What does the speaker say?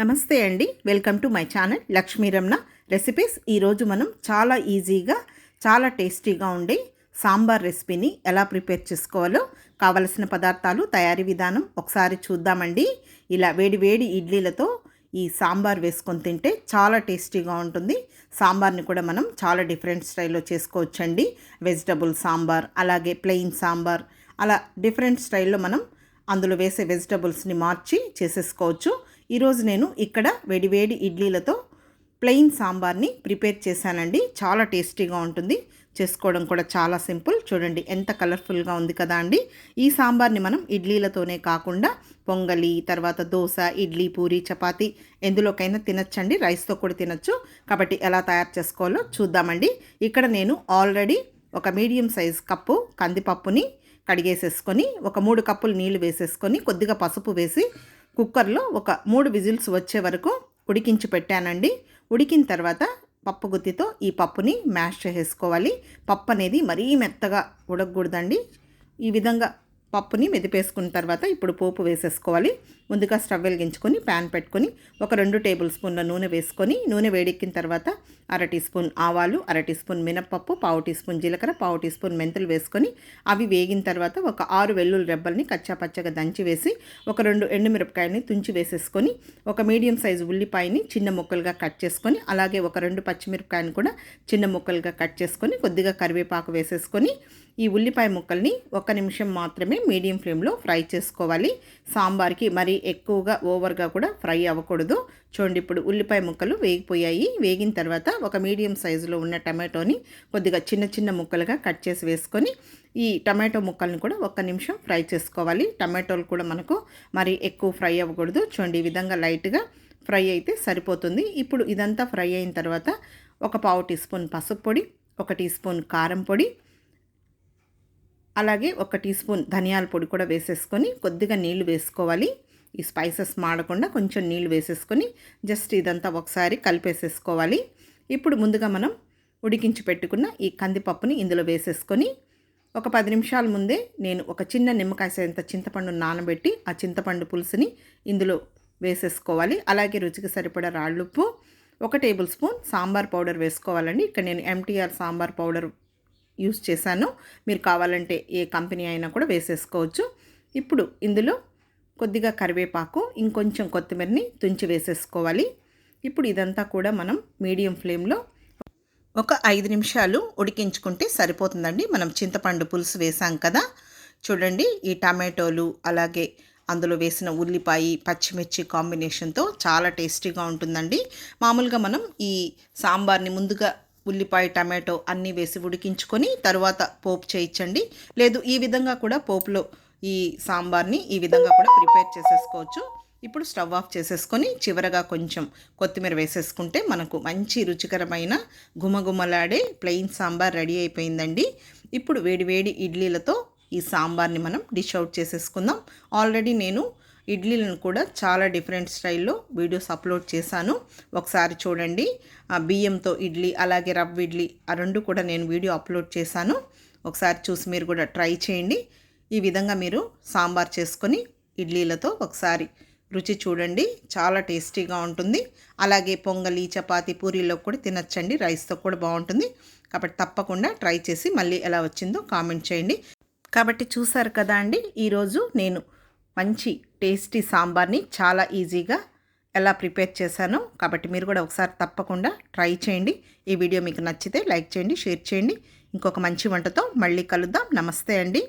నమస్తే అండి, welcome to my channel Lakshmi Ramana recipes. ఈరోజు మనం చాలా ఈజీగా చాలా టేస్టీగా ఉండే సాంబార్ రెసిపీని ఎలా ప్రిపేర్ చేసుకోవాలో కావలసిన పదార్థాలు, తయారీ విధానం ఒకసారి చూద్దామండి. ఇలా వేడి వేడి ఇడ్లీలతో ఈ సాంబార్ వేసుకొని తింటే చాలా టేస్టీగా ఉంటుంది. సాంబార్ని కూడా మనం చాలా డిఫరెంట్ స్టైల్లో చేసుకోవచ్చండి. వెజిటబుల్ సాంబార్, అలాగే ప్లెయిన్ సాంబార్, అలా డిఫరెంట్ స్టైల్లో మనం అందులో వేసే వెజిటబుల్స్ని మార్చి చేసేసుకోవచ్చు. ఈరోజు నేను ఇక్కడ వేడివేడి ఇడ్లీలతో ప్లెయిన్ సాంబార్ని ప్రిపేర్ చేశానండి. చాలా టేస్టీగా ఉంటుంది, చేసుకోవడం కూడా చాలా సింపుల్. చూడండి ఎంత కలర్ఫుల్గా ఉంది కదా అండి. ఈ సాంబార్ని మనం ఇడ్లీలతోనే కాకుండా పొంగలి, తర్వాత దోశ, ఇడ్లీ, పూరి, చపాతీ ఎందులోకైనా తినచ్చండి. రైస్తో కూడా తినచ్చు. కాబట్టి ఎలా తయారు చేసుకోవాలో చూద్దామండి. ఇక్కడ నేను ఆల్రెడీ ఒక మీడియం సైజ్ కప్పు కందిపప్పుని కడిగేసేసుకొని ఒక 3 కప్పులు నీళ్లు వేసేసుకొని కొద్దిగా పసుపు వేసి కుక్కర్లో ఒక 3 విజిల్స్ వచ్చే వరకు ఉడికించి పెట్టానండి. ఉడికిన తర్వాత పప్పు గుత్తితో ఈ పప్పుని మ్యాష్ చేసేసుకోవాలి. పప్పు అనేది మరీ మెత్తగా ఉడకకూడదండి. ఈ విధంగా పప్పుని మెదిపేసుకున్న తర్వాత ఇప్పుడు పోపు వేసేసుకోవాలి. ముందుగా స్టవ్ వెలిగించుకొని ప్యాన్ పెట్టుకొని ఒక 2 టేబుల్ స్పూన్ల నూనె వేసుకొని, నూనె వేడెక్కిన తర్వాత 1/2 టీ స్పూన్ ఆవాలు, 1/2 టీ స్పూన్ మినప్పప్పు, 1/2 టీ స్పూన్ జీలకర్ర, 1/2 టీ స్పూన్ మెంతులు వేసుకొని అవి వేగిన తర్వాత ఒక 6 వెల్లుల్లి రెబ్బల్ని కచ్చాపచ్చగా దంచి వేసి ఒక 2 ఎండుమిరపకాయలని తుంచి వేసేసుకొని ఒక మీడియం సైజు ఉల్లిపాయని చిన్న ముక్కలుగా కట్ చేసుకొని, అలాగే ఒక 2 పచ్చిమిరపకాయని కూడా చిన్న ముక్కలుగా కట్ చేసుకొని కొద్దిగా కరివేపాకు వేసేసుకొని ఈ ఉల్లిపాయ ముక్కల్ని 1 నిమిషం మాత్రమే మీడియం ఫ్లేమ్లో ఫ్రై చేసుకోవాలి. సాంబార్కి మరీ ఎక్కువగా ఓవర్గా కూడా ఫ్రై అవ్వకూడదు. చూడండి, ఇప్పుడు ఉల్లిపాయ ముక్కలు వేగిపోయాయి. వేగిన తర్వాత ఒక మీడియం సైజులో ఉన్న టమాటోని కొద్దిగా చిన్న చిన్న ముక్కలుగా కట్ చేసి వేసుకొని ఈ టమాటో ముక్కల్ని కూడా 1 నిమిషం ఫ్రై చేసుకోవాలి. టమాటోలు కూడా మనకు మరీ ఎక్కువ ఫ్రై అవ్వకూడదు. చూడండి, ఈ విధంగా లైట్గా ఫ్రై అయితే సరిపోతుంది. ఇప్పుడు ఇదంతా ఫ్రై అయిన తర్వాత ఒక 1/4 టీ స్పూన్ పసుపు పొడి, 1 టీ స్పూన్ కారం పొడి, అలాగే 1 టీ స్పూన్ ధనియాల పొడి కూడా వేసేసుకొని కొద్దిగా నీళ్లు వేసుకోవాలి. ఈ స్పైసెస్ మాడకుండా కొంచెం నీళ్లు వేసేసుకొని జస్ట్ ఇదంతా ఒకసారి కలిపేసేసుకోవాలి. ఇప్పుడు ముందుగా మనం ఉడికించి పెట్టుకున్న ఈ కందిపప్పుని ఇందులో వేసేసుకొని ఒక 10 నిమిషాల ముందే నేను ఒక చిన్న నిమ్మకాయ సైంత చింతపండు నానబెట్టి ఆ చింతపండు పులుసుని ఇందులో వేసేసుకోవాలి. అలాగే రుచికి సరిపడా రాళ్ళుప్పు, 1 టేబుల్ స్పూన్ సాంబార్ పౌడర్ వేసుకోవాలండి. ఇక్కడ నేను MTR సాంబార్ పౌడర్ యూస్ చేశాను. మీరు కావాలంటే ఏ కంపెనీ అయినా కూడా వేసేసుకోవచ్చు. ఇప్పుడు ఇందులో కొద్దిగా కరివేపాకు, ఇంకొంచెం కొత్తిమీరని తుంచి వేసేసుకోవాలి. ఇప్పుడు ఇదంతా కూడా మనం మీడియం ఫ్లేమ్లో ఒక 5 నిమిషాలు ఉడికించుకుంటే సరిపోతుందండి. మనం చింతపండు పులుసు వేసాం కదా. చూడండి, ఈ టమాటోలు అలాగే అందులో వేసిన ఉల్లిపాయ, పచ్చిమిర్చి కాంబినేషన్తో చాలా టేస్టీగా ఉంటుందండి. మామూలుగా మనం ఈ సాంబార్ని ముందుగా ఉల్లిపాయ, టమాటో అన్నీ వేసి ఉడికించుకొని తర్వాత పోపు చేయించండి. లేదు, ఈ విధంగా కూడా పోపులో ఈ సాంబార్ని ఈ విధంగా కూడా ప్రిపేర్ చేసేసుకోవచ్చు. ఇప్పుడు స్టవ్ ఆఫ్ చేసేసుకొని చివరగా కొంచెం కొత్తిమీర వేసేసుకుంటే మనకు మంచి రుచికరమైన గుమగుమలాడే ప్లెయిన్ సాంబార్ రెడీ అయిపోయిందండి. ఇప్పుడు వేడివేడి ఇడ్లీలతో ఈ సాంబార్ని మనం డిష్ అవుట్ చేసేసుకుందాం. ఆల్రెడీ నేను ఇడ్లీలను కూడా చాలా డిఫరెంట్ స్టైల్లో వీడియోస్ అప్లోడ్ చేశాను. ఒకసారి చూడండి. బియ్యంతో ఇడ్లీ, అలాగే రవ్వ ఇడ్లీ, ఆ 2 కూడా నేను వీడియో అప్లోడ్ చేశాను. ఒకసారి చూసి మీరు కూడా ట్రై చేయండి. ఈ విధంగా మీరు సాంబార్ చేసుకొని ఇడ్లీలతో ఒకసారి రుచి చూడండి, చాలా టేస్టీగా ఉంటుంది. అలాగే పొంగలి, చపాతీ, పూరీలో కూడా తినచ్చండి. రైస్తో కూడా బాగుంటుంది. కాబట్టి తప్పకుండా ట్రై చేసి మళ్ళీ ఎలా వచ్చిందో కామెంట్ చేయండి. కాబట్టి చూసారు కదా అండి, ఈరోజు నేను మంచి టేస్టీ సాంబార్ని చాలా ఈజీగా ఎలా ప్రిపేర్ చేశానో. కాబట్టి మీరు కూడా ఒకసారి తప్పకుండా ట్రై చేయండి. ఈ వీడియో మీకు నచ్చితే లైక్ చేయండి, షేర్ చేయండి. ఇంకొక మంచి వంటతో మళ్ళీ కలుద్దాం. నమస్తే అండి.